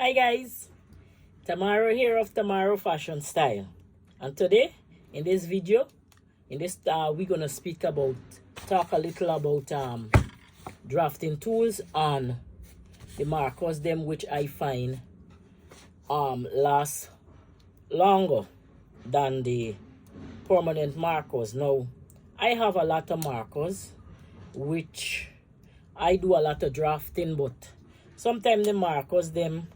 Hi guys, Tamara here of Tamara Fashion Style, and today in this video, we're gonna talk a little about drafting tools and the markers them which I find last longer than the permanent markers. Now I have a lot of markers which I do a lot of drafting, but sometimes the markers them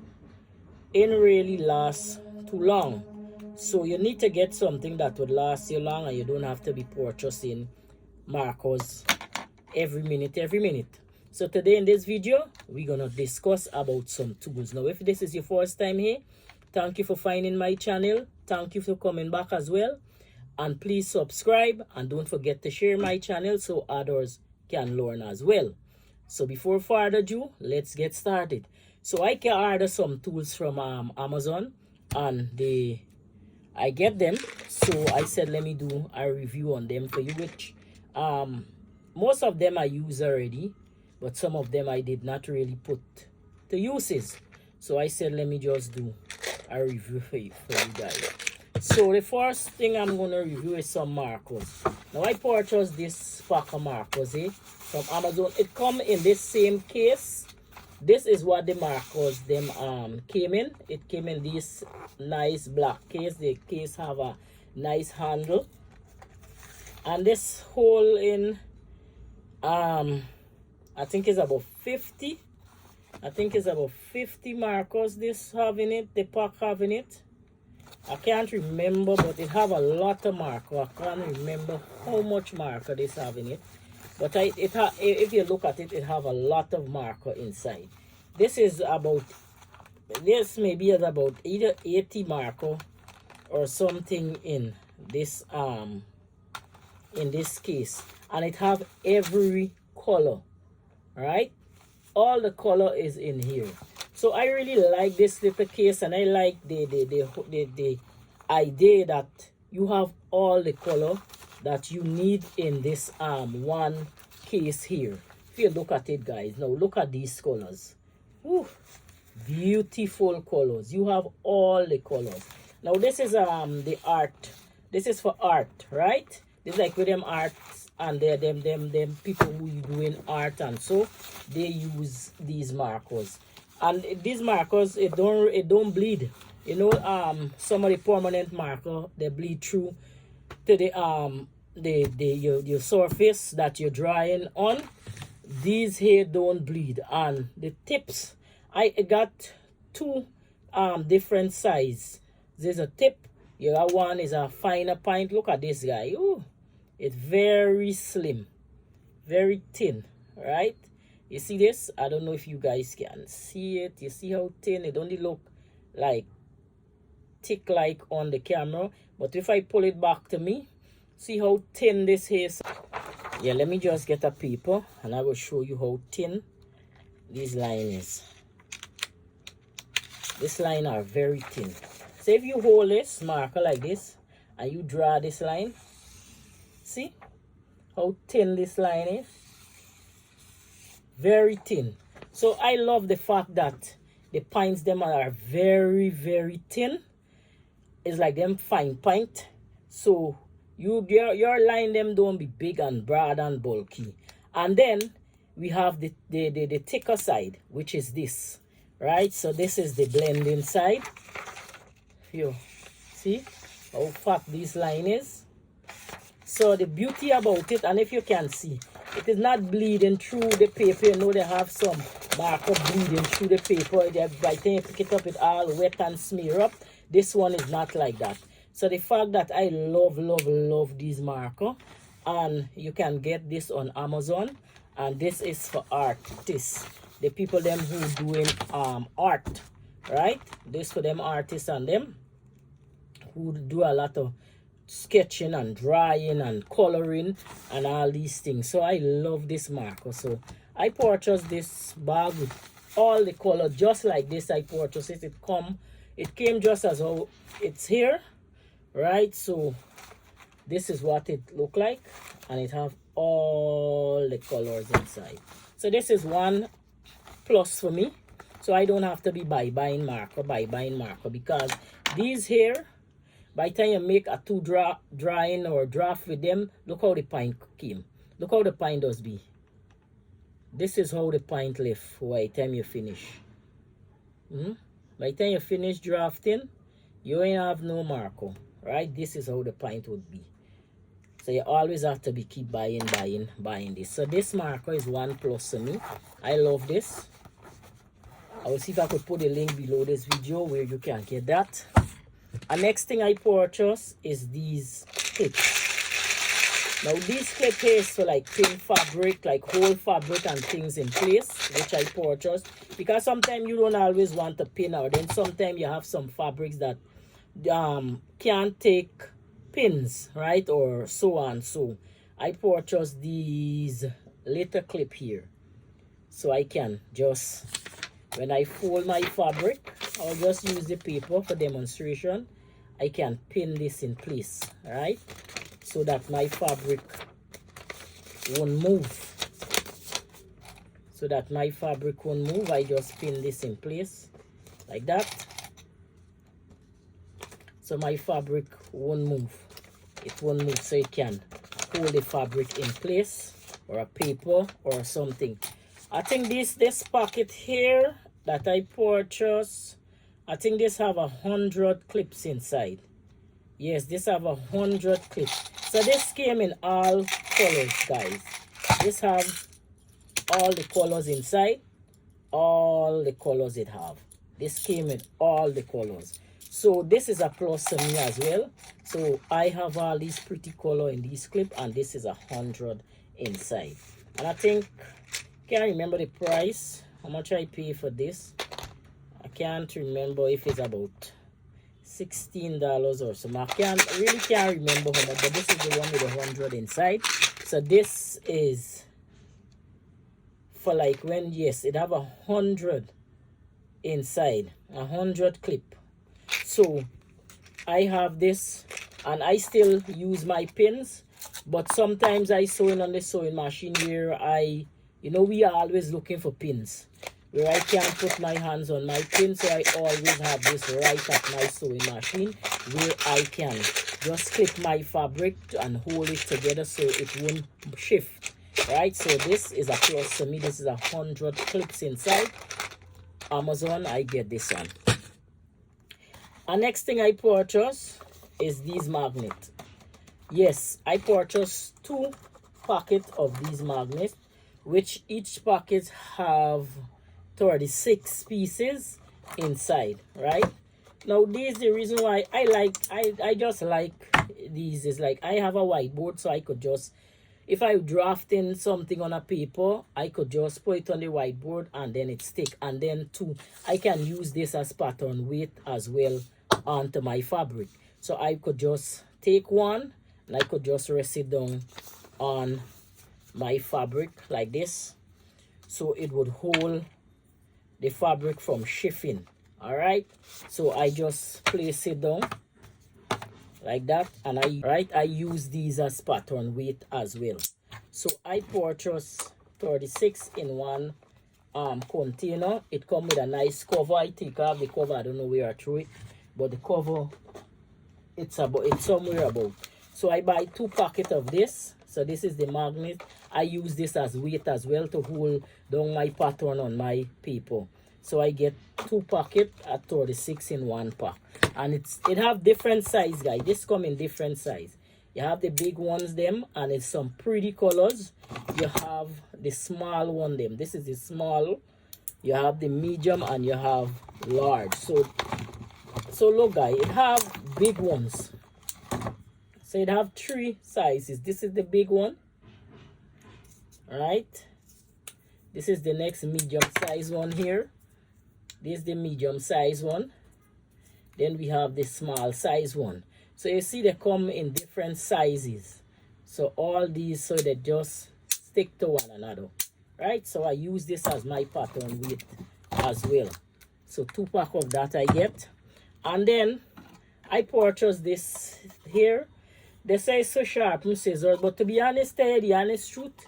ain't really last too long. So you need to get something that would last you long, and you don't have to be purchasing markers every minute. So today in this video, we're gonna discuss about some tools. Now, if this is your first time here, thank you for finding my channel. Thank you for coming back as well. And please subscribe, and don't forget to share my channel so others can learn as well. So before further ado, let's get started. So I can order some tools from Amazon, and I get them. So I said let me do a review on them for you, which most of them I use already, but some of them I did not really put to uses. So I said let me just do a review for you guys. So the first thing I'm gonna review is some markers. Now I purchased this pack of markers from Amazon. It come in this same case. This is what the markers them came in. It came in this nice black case. The case have a nice handle, and this hole in I think is about 50. I think it's about 50 markers this having it, the pack having it. I can't remember, but it have a lot of marker. I can't remember how much marker this have in it. But if you look at it, it have a lot of marker inside. This maybe is about either 80 marker or something in this case. And it have every color, right? All the color is in here. So I really like this little case, and I like the idea that you have all the color that you need in this one case here. If you look at it, guys, now look at these colors. Whew, beautiful colors. You have all the colors. Now this is the art. This is for art, right? It's like with them arts, and they're them people who doing art, and so they use these markers. And these markers, it don't bleed. You know, some of the permanent marker, they bleed through to your surface that you're drawing on. These here don't bleed. And the tips, I got two different size. There's a tip. The other one is a finer point. Look at this guy. Ooh, it's very slim, very thin, right? You see this? I don't know if you guys can see it. You see how thin? It only look like thick like on the camera, but if I pull it back to me, see how thin this is. Yeah, let me just get a paper and I will show you how thin these line is. This line are very thin. So if you hold this marker like this and you draw this line, see how thin this line is? Very thin. So I love the fact that the points them are very, very thin. It's like them fine point. So your line them don't be big and broad and bulky. And then we have the thicker side, which is this, right? So this is the blending side. You see how fat this line is. So the beauty about it, and if you can see, it is not bleeding through the paper. You know they have some marker bleeding through the paper. By the time you pick it up, it all wet and smear up. This one is not like that. So the fact that I love these marker, and you can get this on Amazon, and this is for artists, the people them who doing art, right? This for them artists and them who do a lot of sketching and drawing and coloring and all these things. So I love this marker. So I purchased this bag with all the color just like this. I purchased it. It came just as how it's here, right? So this is what it look like, and it have all the colors inside. So this is one plus for me. So I don't have to be buying marker, because these here, by the time you make a two drawing or draft with them, look how the pint came. Look how the pint does be. This is how the pint left by the time you finish. By the time you finish drafting, you ain't have no marker, right? This is how the pint would be. So you always have to be keep buying this. So this marker is 1+ to me. I love this. I will see if I could put a link below this video where you can get that. And next thing I purchased is these clips. Now these clips here is for like pin fabric, like hold fabric and things in place, which I purchased. Because sometimes you don't always want to pin out. Then sometimes you have some fabrics that can't take pins, right? Or so on. So I purchased these little clip here. So I can just, when I fold my fabric, I'll just use the paper for demonstration. I can pin this in place, right? So that my fabric won't move. So that my fabric won't move, I just pin this in place like that. So my fabric won't move. It won't move, so it can hold the fabric in place, or a paper or something. I think this pocket here that I purchased, I think this have 100 clips inside. Yes, this have 100 clips. So this came in all colors, guys. This have all the colors inside. All the colors it have. This came in all the colors. So this is a plus to me as well. So I have all these pretty color in this clip, and this is 100 inside. And I think, can't remember the price, how much I pay for this. I can't remember if it's about $16 or something. I really can't remember how much, but this is the one with 100 inside. So this is for like when, yes, it have 100 inside, 100 clip. So I have this, and I still use my pins, but sometimes I sew in on the sewing machine where we are always looking for pins where I can't put my hands on my pin. So I always have this right at my sewing machine where I can just clip my fabric and hold it together so it won't shift, right? So this is a plus to me. This is 100 clips inside. Amazon, I get this one. And next thing I purchased is these magnets. Yes, I purchased 2 packets of these magnets, which each packet have 36 pieces inside, right? Now this, the reason why I just like these is like I have a whiteboard, so I could just, if I draft in something on a paper, I could just put it on the whiteboard and then it stick. And then 2, I can use this as pattern weight as well onto my fabric. So I could just take one and I could just rest it down on my fabric like this, so it would hold the fabric from shifting. All right, so I just place it down like that, and I use these as pattern weight as well. So I purchased 36 in one container. It comes with a nice cover. I take off the cover, I don't know where I threw it, but the cover, it's somewhere about. So I buy 2 packets of this. So this is the magnet. I use this as weight as well to hold down my pattern on my paper. So I get 2 packets at 36 in one pack. And it have different size, guys. This come in different size. You have the big ones them, and it's some pretty colors. You have the small one them. This is the small. You have the medium, and you have large. So look, guys, it have big ones. So it have 3 sizes. This is the big one, right? This is the next medium size one here. This is the medium size one. Then we have the small size one. So you see they come in different sizes. So all these, so they just stick to one another, right? So I use this as my pattern weight as well. So 2 pack of that I get. And then I purchased this here. They say it's so sharp scissors, but to be honest, the honest truth,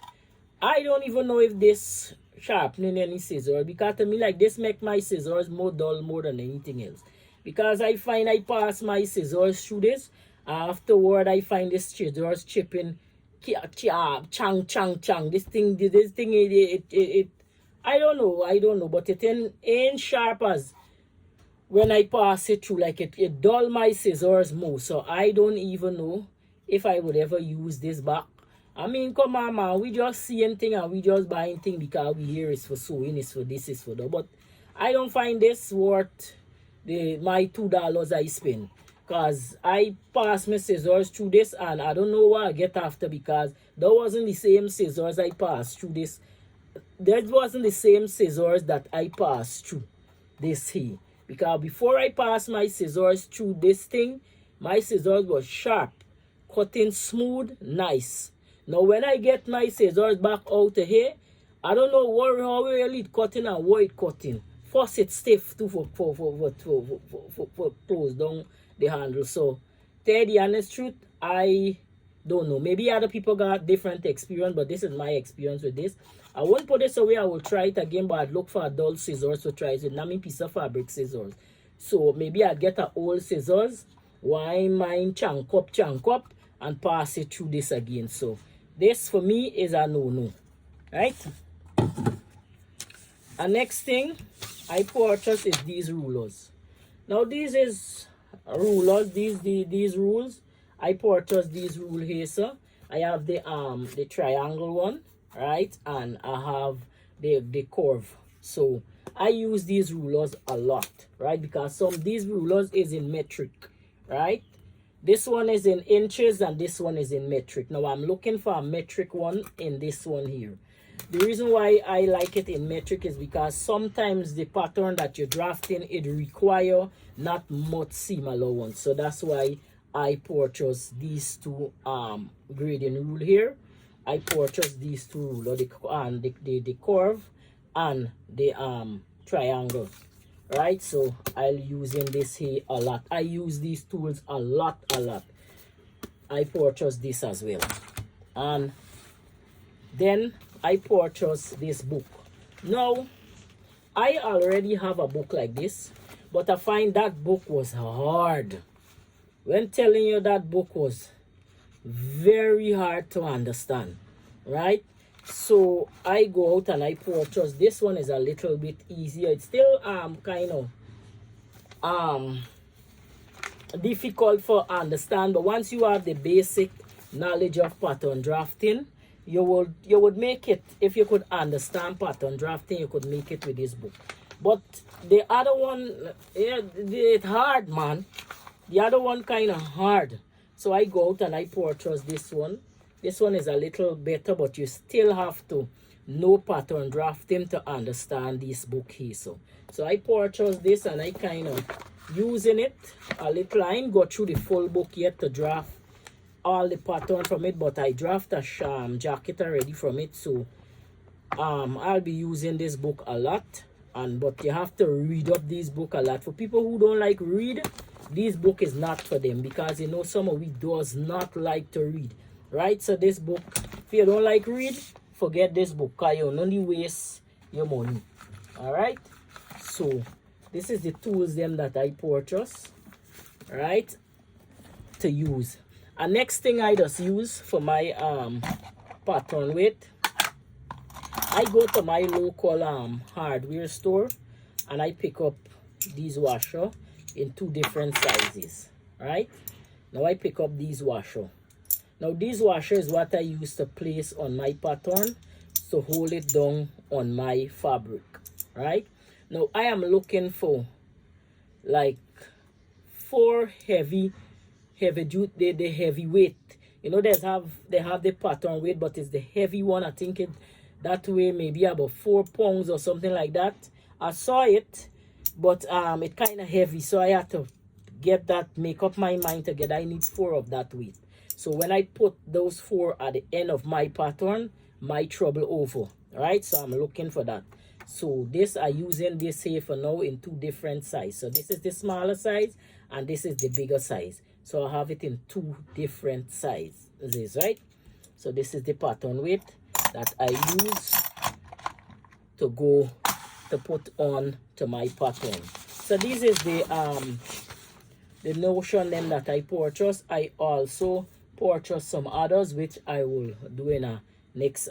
I don't even know if this sharpening any scissors, because to me like this make my scissors more dull more than anything else. Because I find I pass my scissors through this, afterward I find this scissors chipping, chang chang chang. This thing, it I don't know, but it ain't sharp as when I pass it through. Like it dull my scissors more. So I don't even know if I would ever use this back. I mean, come on, man. We just seeing thing and we just buying thing because we hear it's for sewing, it's for this, it's for that. But I don't find this worth my $2 I spend. Because I pass my scissors through this and I don't know what I get after, because that wasn't the same scissors I passed through this. That wasn't the same scissors that I passed through this here. Because before I passed my scissors through this thing, my scissors was sharp, cutting smooth, nice. Now when I get my scissors back out of here, I don't know how really it cutting and what it cutting. First it's stiff too for close down the handle. So tell the honest truth, I don't know. Maybe other people got different experience, but this is my experience with this. I won't put this away. I will try it again, but I'd look for a dull scissors to try it. Not me piece of fabric scissors. So maybe I'll get a old scissors, why mine chunk up, and pass it through this again. So this for me is a no-no. Right? And next thing I purchased is these rulers. Now these is rulers, these rules. I purchased these rule here, sir. I have the triangle one, right? And I have the curve. So I use these rulers a lot, right? Because some of these rulers is in metric, right? This one is in inches and this one is in metric. Now I'm looking for a metric one in this one here. The reason why I like it in metric is because sometimes the pattern that you're drafting, it require not much seam allowance. So that's why I purchased these two grading rule here. I purchased these two ruler, the curve and the triangle. Right, so I'll using this here a lot. I use these tools a lot. I purchased this as well. And then I purchased this book. Now, I already have a book like this, but I find that book was hard. When telling you, that book was very hard to understand, right? So I go out and I purchase. This one is a little bit easier. It's still kind of difficult for understand, but once you have the basic knowledge of pattern drafting, you would make it. If you could understand pattern drafting, you could make it with this book. But the other one, it's hard, man. The other one kind of hard. So I go out and I purchase this one. This one is a little better, but you still have to know pattern drafting to understand this book here. So I purchased this and I kind of using it a little. I ain't got through the full book yet to draft all the pattern from it, but I draft a jacket already from it. So I'll be using this book a lot. But you have to read up this book a lot. For people who don't like read, this book is not for them, because you know some of we does not like to read. Right, so this book, if you don't like read, forget this book, because you only waste your money. All right, so this is the tools them that I purchased, right, to use. And next thing I just use for my pattern weight, I go to my local hardware store and I pick up these washer in 2 different sizes. Right, now I pick up these washer. Now these washer is what I use to place on my pattern to hold it down on my fabric. Right, now I am looking for like 4 heavy duty, the heavy weight. You know, they have the pattern weight, but it's the heavy one. I think it that way maybe about 4 pounds or something like that. I saw it, but it kind of heavy, so I had to get that, make up my mind to get. I need 4 of that weight. So when I put those 4 at the end of my pattern, my trouble over. Right, so I'm looking for that. So this, I using this here for now in 2 different sizes. So this is the smaller size and this is the bigger size. So I have it in 2 different sizes, right? So this is the pattern weight that I use to go to put on to my pattern. So this is the notion then that I purchased. I also purchased some others which I will do in a next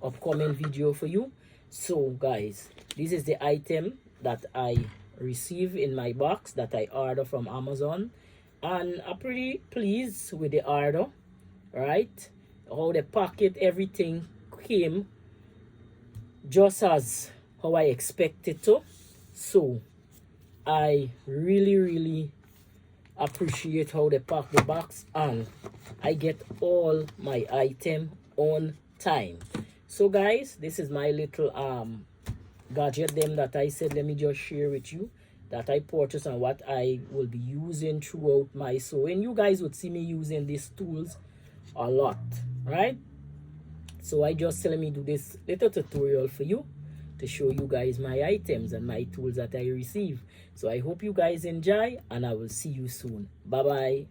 upcoming video for you. So guys, this is the item that I received in my box that I ordered from Amazon, and I'm pretty pleased with the order, right? How the packet, everything came just as how I expected to. So I really appreciate how they pack the box, and I get all my item on time. So guys, this is my little gadget them that I said let me just share with you, that I purchased and what I will be using throughout my sewing. You guys would see me using these tools a lot, right? So I just let me do this little tutorial for you to show you guys my items and my tools that I receive. So I hope you guys enjoy, and I will see you soon. Bye bye.